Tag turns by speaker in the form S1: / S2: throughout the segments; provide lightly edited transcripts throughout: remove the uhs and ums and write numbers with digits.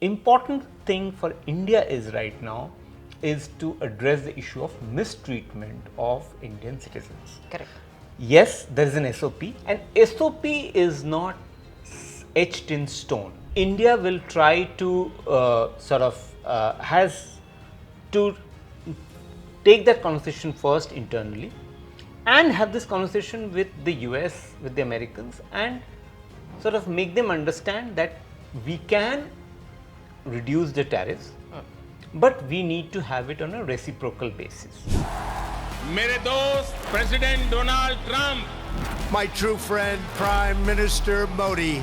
S1: important thing for India is right now is to address the issue of mistreatment of Indian citizens.
S2: Correct.
S1: Yes, there is an SOP, and SOP is not etched in stone. India will try to has to take that conversation first internally and have this conversation with the US, with the Americans, and sort of make them understand that we can reduce the tariffs, but we need to have it on a reciprocal basis.
S3: मेरे दोस्त president Donald Trump,
S4: My true friend, Prime Minister Modi.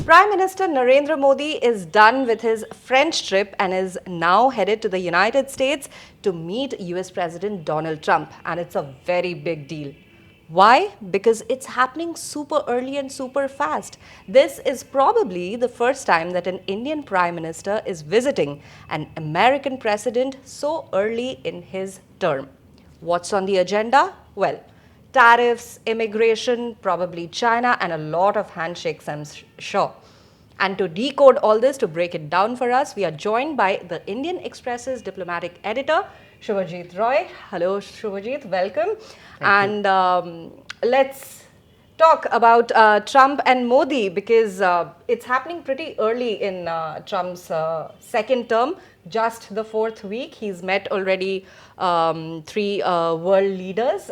S2: Prime Minister Narendra Modi is done with his French trip and is now headed to the United States to meet US President Donald Trump. And it's a very big deal. Why? Because it's happening super early and super fast. This is probably the first time that an Indian Prime Minister is visiting an American president so early in his term. What's on the agenda? Well, tariffs, immigration, probably China, and a lot of handshakes, I'm sure. And to decode all this, to break it down for us, we are joined by the Indian Express's diplomatic editor, Shubhajit Roy. Hello, Shubhajit, welcome. Let's talk about Trump and Modi, because it's happening pretty early in Trump's second term, just the fourth week. He's met already three world leaders.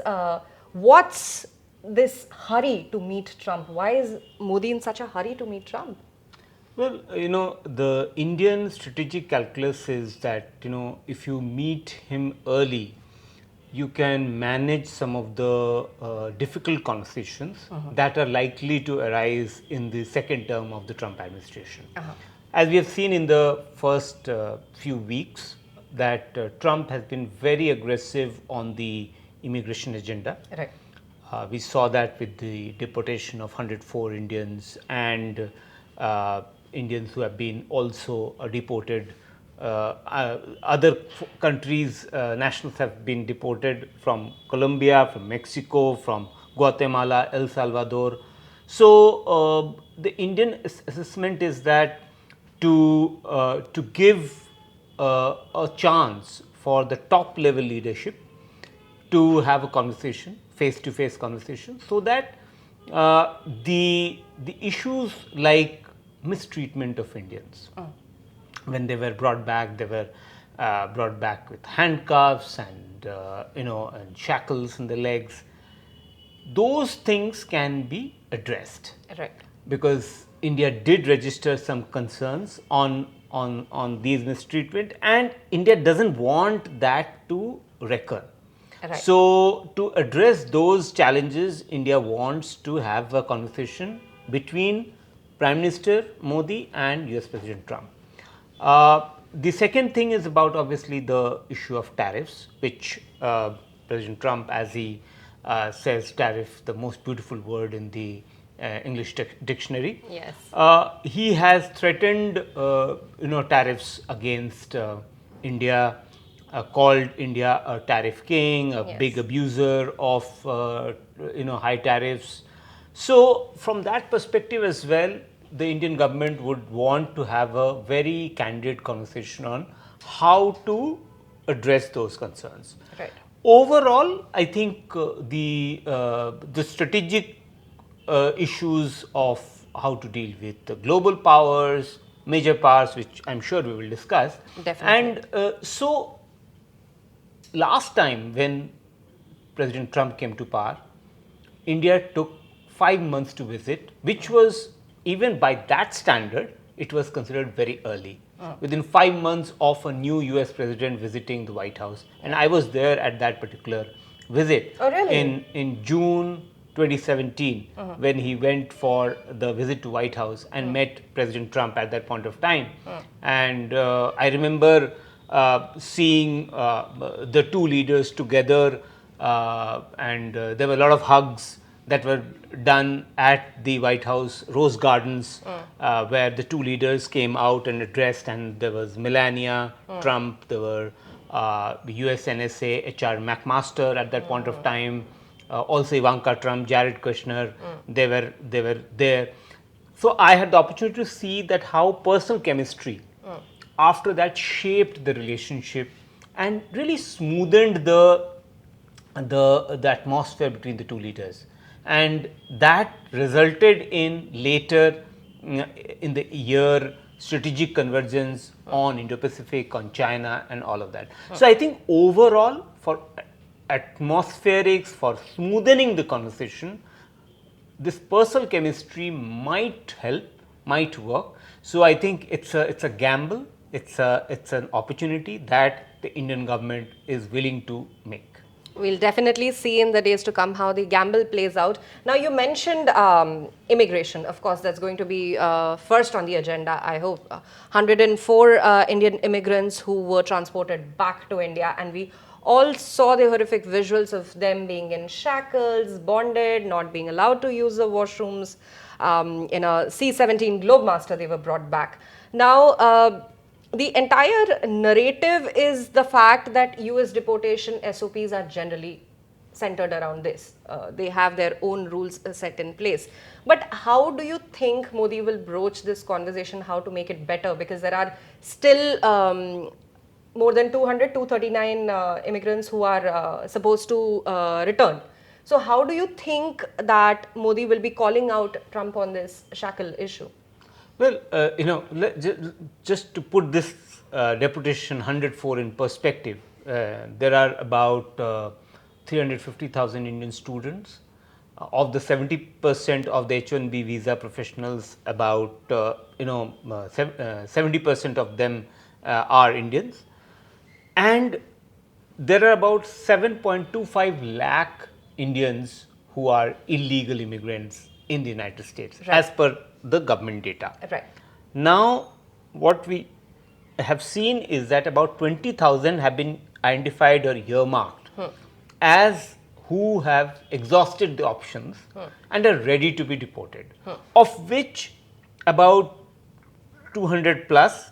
S2: What's this hurry to meet Trump? Why is Modi in such a hurry to meet Trump?
S1: Well, the Indian strategic calculus is that, if you meet him early, you can manage some of the difficult conversations that are likely to arise in the second term of the Trump administration. As we have seen in the first few weeks, that Trump has been very aggressive on the immigration agenda.
S2: Right.
S1: We saw that with the deportation of 104 Indians and Indians who have been also deported. Other countries, nationals have been deported from Colombia, from Mexico, from Guatemala, El Salvador. So the Indian assessment is that to give a chance for the top level leadership to have a conversation, face-to-face conversation, so that the issues like mistreatment of Indians, when they were brought back, they were brought back with handcuffs and and shackles in the legs. Those things can be addressed,
S2: Right.
S1: because India did register some concerns on these mistreatment, and India doesn't want that to recur.
S2: Right.
S1: So, to address those challenges, India wants to have a conversation between Prime Minister Modi and US President Trump. The second thing is about obviously the issue of tariffs, which President Trump, as he says tariff, the most beautiful word in the English dictionary.
S2: Yes.
S1: He has threatened tariffs against India, called India a tariff king, a
S2: Yes.
S1: big abuser of high tariffs. So from that perspective as well, the Indian government would want to have a very candid conversation on how to address those concerns.
S2: Right.
S1: Overall, I think the strategic issues of how to deal with the global powers, major powers, which I'm sure we will discuss.
S2: Definitely.
S1: And so, last time when President Trump came to power, India took 5 months to visit, which was, even by that standard, it was considered very early. Within 5 months of a new US president visiting the White House, and I was there at that particular visit.
S2: Oh, really?
S1: In June 2017, when he went for the visit to White House and met President Trump at that point of time. And I remember seeing the two leaders together, and there were a lot of hugs that were done at the White House Rose Gardens, where the two leaders came out and addressed, and there was Melania Trump, there were US NSA HR McMaster at that point of time, also Ivanka Trump, Jared Kushner, they were there. So I had the opportunity to see that how personal chemistry after that shaped the relationship and really smoothened the atmosphere between the two leaders, and that resulted in later in the year strategic convergence on Indo-Pacific, on China, and all of that. So I think overall, for atmospherics, for smoothening the conversation, this personal chemistry might help, might work. So I think it's a gamble. It's an opportunity that the Indian government is willing to make.
S2: We'll definitely see in the days to come how the gamble plays out. Now, you mentioned immigration. Of course, that's going to be first on the agenda, I hope. 104 Indian immigrants who were transported back to India, and we all saw the horrific visuals of them being in shackles, bonded, not being allowed to use the washrooms. In a C-17 Globemaster, they were brought back. Now, the entire narrative is the fact that US deportation SOPs are generally centered around this. They have their own rules set in place. But how do you think Modi will broach this conversation, how to make it better? Because there are still more than 239 immigrants who are supposed to return. So how do you think that Modi will be calling out Trump on this shackle issue?
S1: Well, just to put this deportation 104 in perspective, there are about 350,000 Indian students. Of the 70% of the H-1B visa professionals, about 70% of them are Indians, and there are about 7.25 lakh Indians who are illegal immigrants in the United States, as per the government data.
S2: Right.
S1: Now, what we have seen is that about 20,000 have been identified or earmarked as who have exhausted the options and are ready to be deported, of which about 200 plus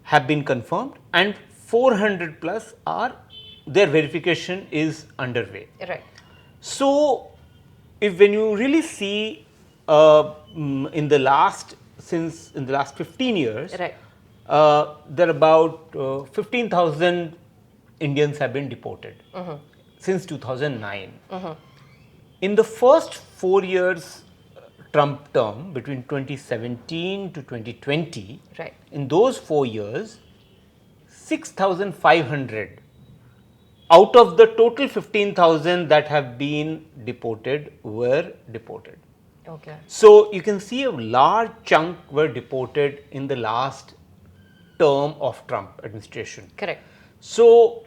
S1: have been confirmed and 400 plus are, their verification is underway.
S2: Right.
S1: So, when you really see in the last 15 years,
S2: Right.
S1: there are about 15,000 Indians have been deported since 2009. In the first 4 years Trump term, between 2017 to 2020,
S2: Right.
S1: in those 4 years, 6,500 out of the total 15,000 that have been deported were deported.
S2: Okay.
S1: So, you can see a large chunk were deported in the last term of Trump administration.
S2: Correct.
S1: So,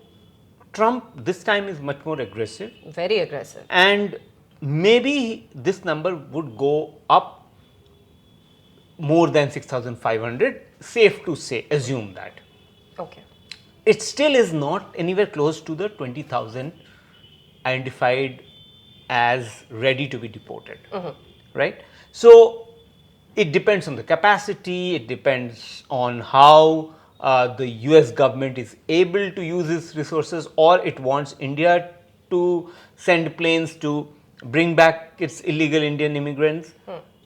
S1: Trump this time is much more aggressive,
S2: Very aggressive.
S1: and maybe this number would go up more than 6,500, safe to say, assume that.
S2: Okay.
S1: It still is not anywhere close to the 20,000 identified as ready to be deported, right? So, it depends on the capacity, it depends on how the US government is able to use its resources, or it wants India to send planes to bring back its illegal Indian immigrants.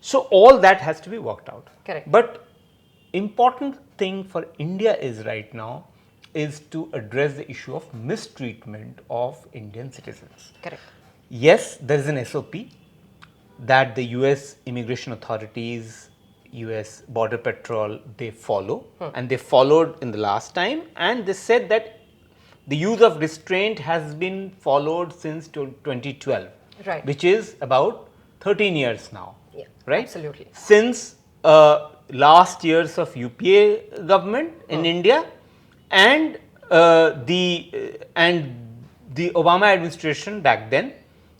S1: So, all that has to be worked out.
S2: Correct.
S1: But important thing for India is right now is to address the issue of mistreatment of Indian citizens.
S2: Correct.
S1: Yes, there is an SOP that the US immigration authorities, US Border Patrol, they follow, and they followed in the last time, and they said that the use of restraint has been followed since 2012,
S2: Right.
S1: which is about 13 years now,
S2: Yeah,
S1: right?
S2: absolutely.
S1: Since last years of UPA government in India and the Obama administration back then,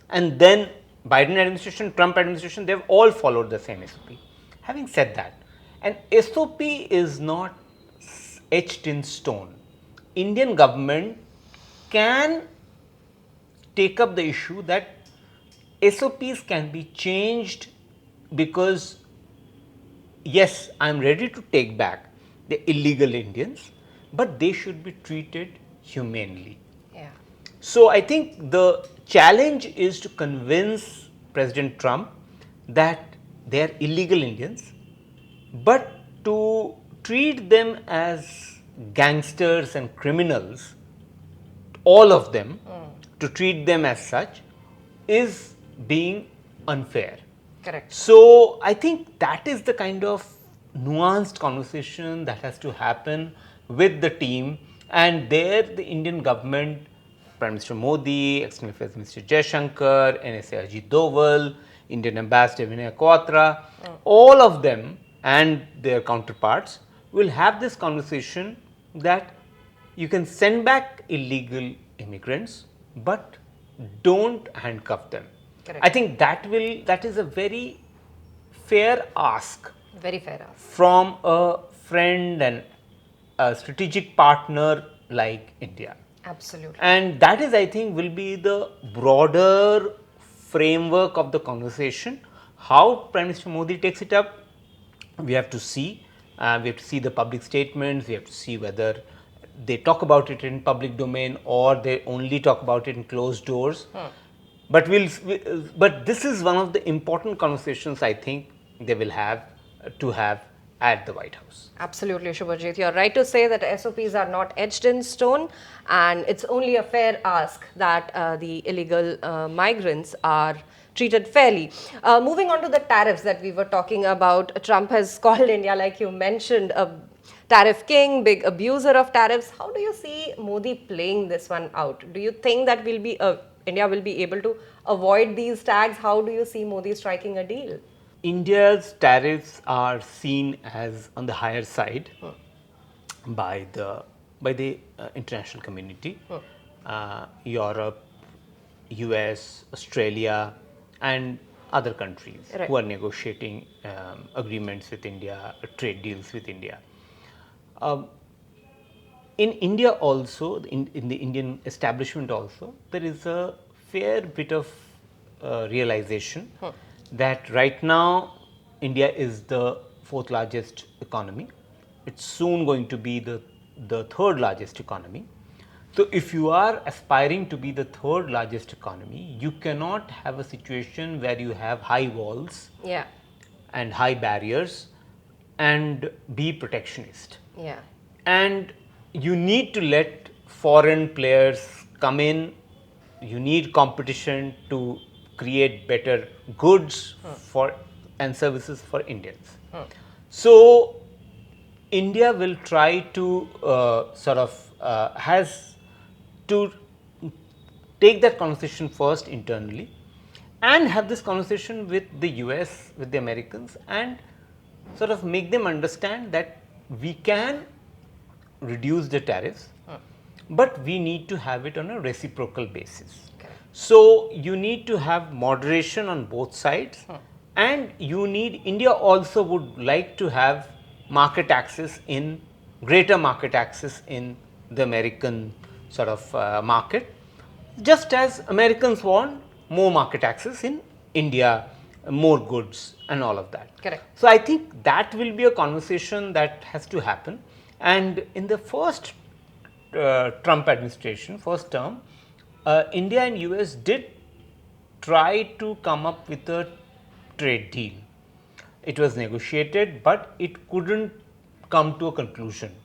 S1: and then Biden administration, Trump administration, they have all followed the same SOP. Having said that, an SOP is not etched in stone. Indian government can take up the issue that SOPs can be changed, because yes, I am ready to take back the illegal Indians, but they should be treated humanely.
S2: Yeah.
S1: So, I think the challenge is to convince President Trump that they are illegal Indians, but to treat them as gangsters and criminals, all of them, to treat them as such is being unfair.
S2: Correct.
S1: So, I think that is the kind of nuanced conversation that has to happen with the team, and there the Indian government, Prime Minister Modi, External Affairs Minister Jaishankar, NSA Ajit Doval, Indian Ambassador Vinay Quatra, all of them and their counterparts will have this conversation that you can send back illegal immigrants, but don't handcuff them.
S2: Correct.
S1: I think that is a very fair ask
S2: Very fair ask.
S1: from a friend and a strategic partner like India.
S2: Absolutely.
S1: And that is, I think, will be the broader framework of the conversation. How Prime Minister Modi takes it up, we have to see. We have to see the public statements. We have to see whether they talk about it in public domain or they only talk about it in closed doors. But but this is one of the important conversations I think they will have at the White House.
S2: Absolutely, Shubhajit. You're right to say that SOPs are not etched in stone, and it's only a fair ask that the illegal migrants are treated fairly. Moving on to the tariffs that we were talking about, Trump has called India, like you mentioned, a tariff king, big abuser of tariffs. How do you see Modi playing this one out? Do you think that India will be able to avoid these tags? How do you see Modi striking a deal?
S1: India's tariffs are seen as on the higher side by the international community, Europe, US, Australia, and other countries
S2: Right.
S1: who are negotiating agreements with India, trade deals with India. In India also, in the Indian establishment also, there is a fair bit of realization that right now India is the fourth largest economy. It's soon going to be the third largest economy. So, if you are aspiring to be the third largest economy, you cannot have a situation where you have high walls
S2: Yeah.
S1: and high barriers and be protectionist.
S2: Yeah.
S1: And you need to let foreign players come in. You need competition to create better goods for and services for Indians. So, India will try to has to take that conversation first internally and have this conversation with the US, with the Americans, and sort of make them understand that we can reduce the tariffs, but we need to have it on a reciprocal basis. So, you need to have moderation on both sides, and India also would like to have greater market access in the American sort of market, just as Americans want more market access in India, more goods and all of that.
S2: Correct.
S1: So, I think that will be a conversation that has to happen, and in the first Trump administration, first term, India and US did try to come up with a trade deal. It was negotiated, but it couldn't come to a conclusion.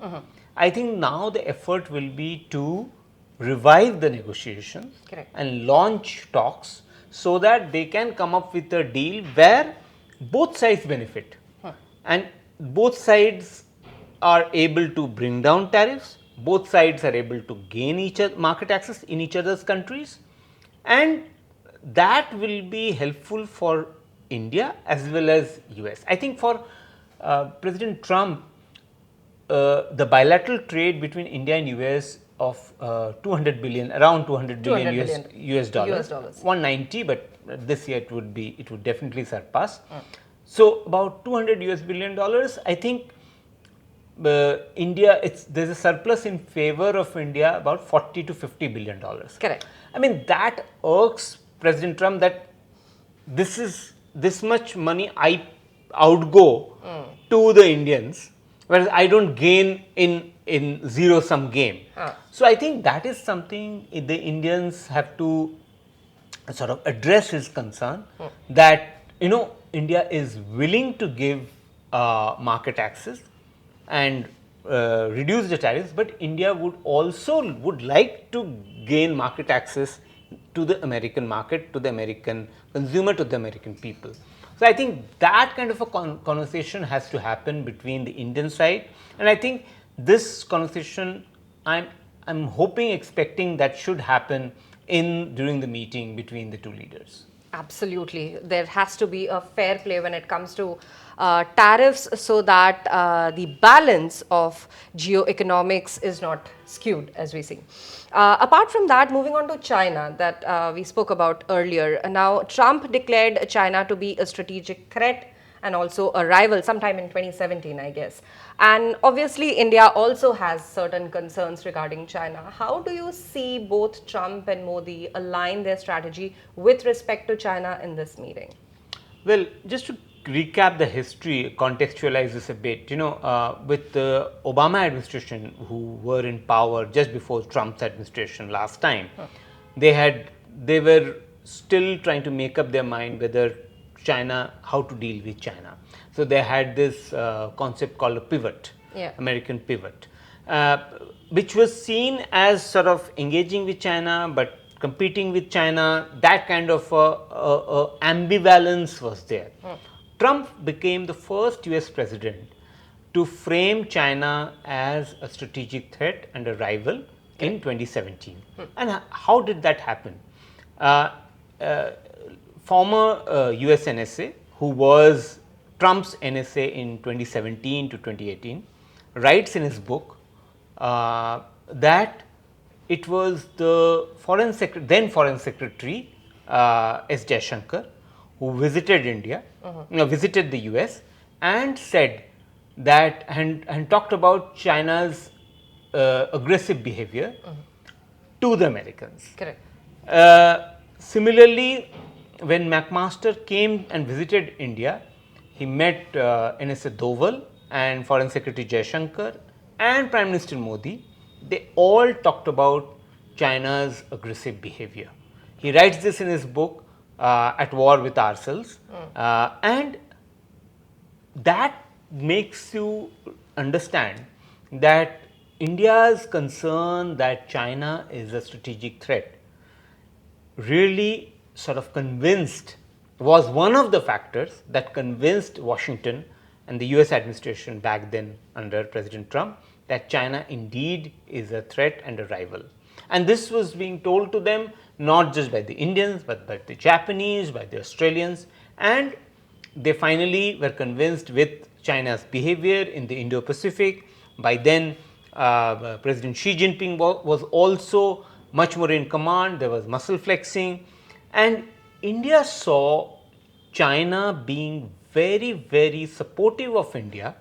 S1: I think now the effort will be to revive the negotiations
S2: Correct.
S1: and launch talks so that they can come up with a deal where both sides benefit and both sides are able to bring down tariffs, both sides are able to gain market access in each other's countries, and that will be helpful for India as well as US. I think for President Trump, the bilateral trade between India and US of 200 billion, around 200 billion,
S2: 200 billion
S1: US dollars,
S2: US dollars.
S1: 190, but this year it would definitely surpass. So, about 200 US billion dollars, I think India, there's a surplus in favor of India about 40 to 50 billion dollars.
S2: Correct.
S1: I mean, that irks President Trump that this much money I outgo to the Indians, whereas I don't gain in zero sum game. So, I think that is something the Indians have to sort of address his concern that India is willing to give market access and reduce the tariffs, but India would like to gain market access to the American market, to the American consumer, to the American people. So I think that kind of a conversation has to happen between the Indian side, and I think this conversation I'm hoping, expecting that should happen during the meeting between the two leaders.
S2: Absolutely. There has to be a fair play when it comes to tariffs so that the balance of geoeconomics is not skewed, as we see. Apart from that, moving on to China that we spoke about earlier. Now, Trump declared China to be a strategic threat and also a rival sometime in 2017, I guess. And obviously, India also has certain concerns regarding China. How do you see both Trump and Modi align their strategy with respect to China in this meeting?
S1: Well, just to recap the history, contextualize this a bit, with the Obama administration, who were in power just before Trump's administration last time, they were still trying to make up their mind whether China, how to deal with China. So they had this concept called a pivot, American pivot, which was seen as sort of engaging with China but competing with China. That kind of ambivalence was there. Trump became the first US president to frame China as a strategic threat and a rival in 2017. And how did that happen? Former US NSA, who was Trump's NSA in 2017 to 2018, writes in his book that it was the then Foreign Secretary S. Jaishankar who visited India, visited the US, and said that and talked about China's aggressive behavior to the Americans.
S2: Correct.
S1: Similarly, when McMaster came and visited India, he met NSA Doval and Foreign Secretary Jaishankar and Prime Minister Modi. They all talked about China's aggressive behavior. He writes this in his book, At War with Ourselves, and that makes you understand that India's concern that China is a strategic threat really sort of was one of the factors that convinced Washington and the US administration back then under President Trump that China indeed is a threat and a rival. And this was being told to them not just by the Indians but by the Japanese, by the Australians, and they finally were convinced with China's behavior in the Indo-Pacific. By then, President Xi Jinping was also much more in command. There was muscle flexing, and India saw China being very, very supportive of India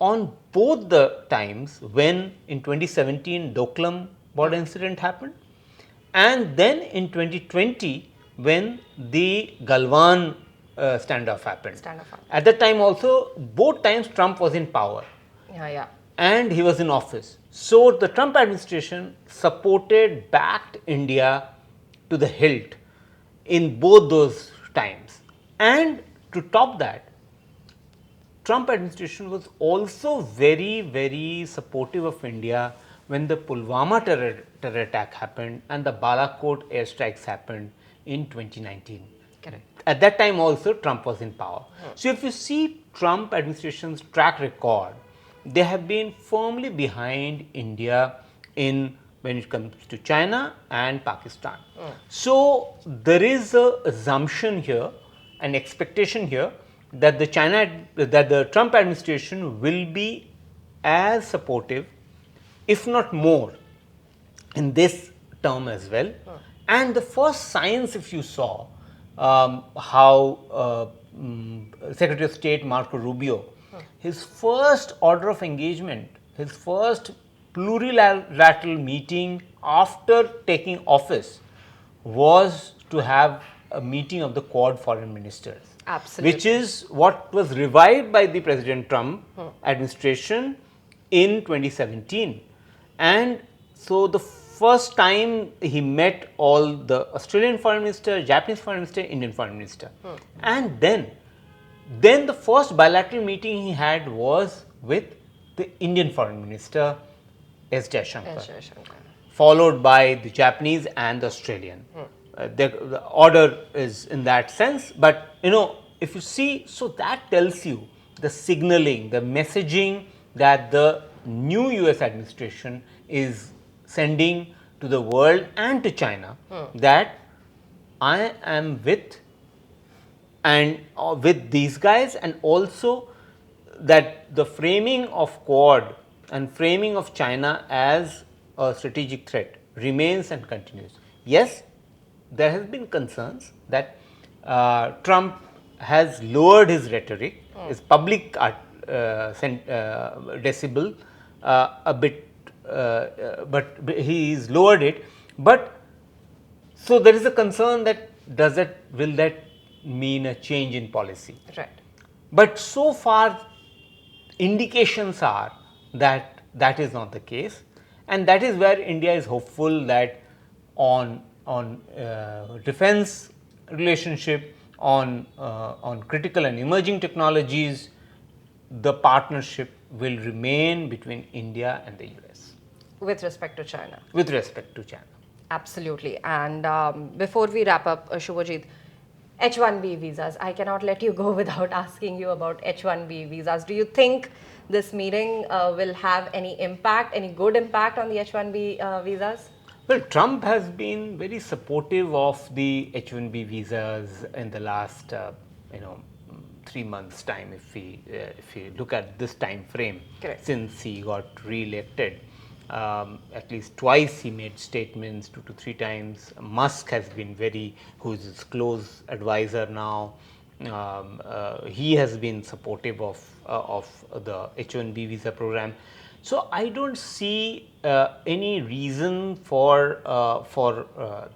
S1: on both the times when in 2017 Doklam border incident happened, and then in 2020 when the Galwan standoff happened. At that time also, both times Trump was in power. And he was in office. So the Trump administration supported, backed India to the hilt in both those times. And to top that, Trump administration was also very, very supportive of India when the Pulwama terror attack happened and the Balakot airstrikes happened in 2019.
S2: Correct.
S1: At that time also Trump was in power. So if you see Trump administration's track record, they have been firmly behind India when it comes to China and Pakistan. So there is a assumption here, an expectation here that the Trump administration will be as supportive, if not more, in this term as well. And the first signs, if you saw how Secretary of State Marco Rubio, his first order of engagement, his first plurilateral meeting after taking office was to have a meeting of the Quad foreign ministers.
S2: Absolutely.
S1: Which is what was revived by the President Trump administration in 2017. And so the first time he met all the Australian foreign minister, Japanese foreign minister, Indian foreign minister. And then the first bilateral meeting he had was with the Indian foreign minister, S. Jaishankar, followed by the Japanese and the Australian. The order is in that sense, but if you see, so that tells you the signaling, the messaging that the new US administration is sending to the world and to China, that I am with these guys, and also that the framing of Quad and framing of China as a strategic threat remains and continues. Yes, there has been concerns that Trump has lowered his rhetoric, his public decibel a bit, but he's lowered it. But so there is a concern that will that mean a change in policy?
S2: Right.
S1: But so far, indications are that that is not the case, and that is where India is hopeful that on defense relationship, on critical and emerging technologies, the partnership will remain between India and the US.
S2: With respect to China.
S1: With respect to China.
S2: Absolutely. And before we wrap up, Shubhajit, H-1B visas. I cannot let you go without asking you about H-1B visas. Do you think this meeting will have any impact, any good impact on the H-1B visas?
S1: Well, Trump has been very supportive of the H-1B visas in the last, 3 months' time. If we look at this time frame,
S2: correct,
S1: since he got re-elected, at least twice he made statements, 2 to 3 times. Musk has been who is his close advisor now. He has been supportive of the H-1B visa program. So I don't see any reason for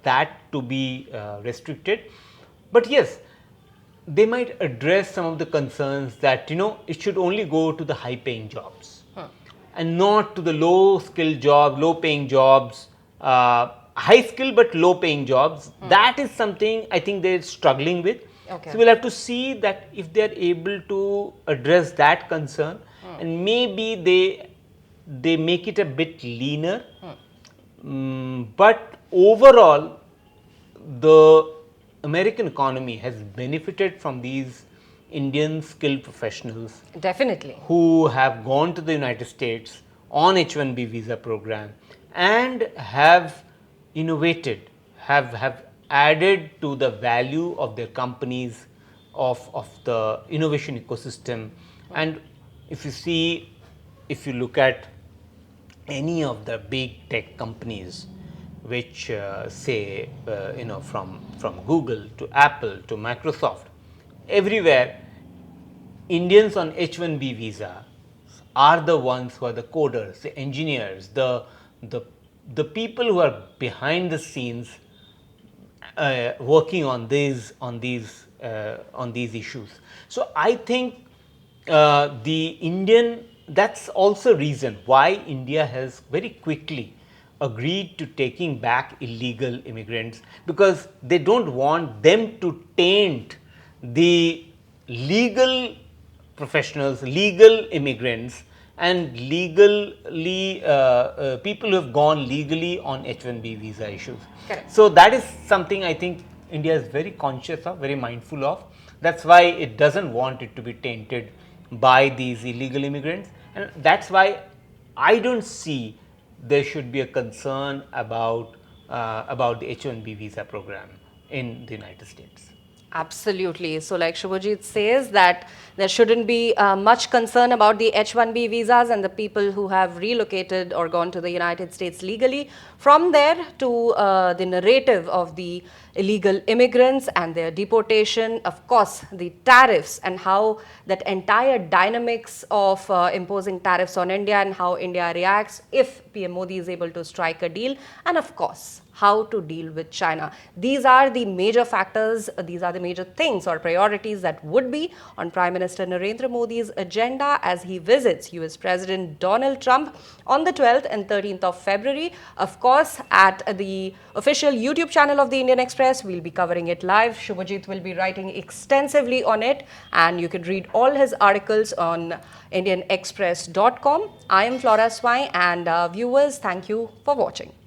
S1: that to be restricted. But yes, they might address some of the concerns that it should only go to the high-paying jobs, and not to the low-skilled job, low-paying jobs, high-skilled but low-paying jobs. That is something I think they're struggling with.
S2: Okay.
S1: So we'll have to see that if they're able to address that concern, and maybe they make it a bit leaner. But overall, the American economy has benefited from these Indian skilled professionals.
S2: Definitely.
S1: Who have gone to the United States on H-1B visa program and have innovated, have added to the value of their companies, of the innovation ecosystem. And if you look at any of the big tech companies, which say from Google to Apple to Microsoft, everywhere Indians on H-1B visa are the ones who are the coders, the engineers, the people who are behind the scenes working on these issues. So I think that's also reason why India has very quickly agreed to taking back illegal immigrants, because they don't want them to taint the legal professionals, legal immigrants, and legally people who have gone legally on H-1B visa issues.
S2: Correct.
S1: So that is something I think India is very conscious of, very mindful of. That's why it doesn't want it to be tainted by these illegal immigrants, and that's why I don't see there should be a concern about the H-1B visa program in the United States.
S2: Absolutely. So like Shubhajit says, that there shouldn't be much concern about the H-1B visas and the people who have relocated or gone to the United States legally. From there to the narrative of the illegal immigrants and their deportation, of course, the tariffs and how that entire dynamics of imposing tariffs on India and how India reacts if PM Modi is able to strike a deal, and of course, how to deal with China. These are the major factors, these are the major things or priorities that would be on Prime Minister Narendra Modi's agenda as he visits US President Donald Trump on the 12th and 13th of February. Of course, at the official YouTube channel of the Indian Express, we'll be covering it live. Shubhajit will be writing extensively on it, and you can read all his articles on indianexpress.com. I am Flora Swai, and viewers, thank you for watching.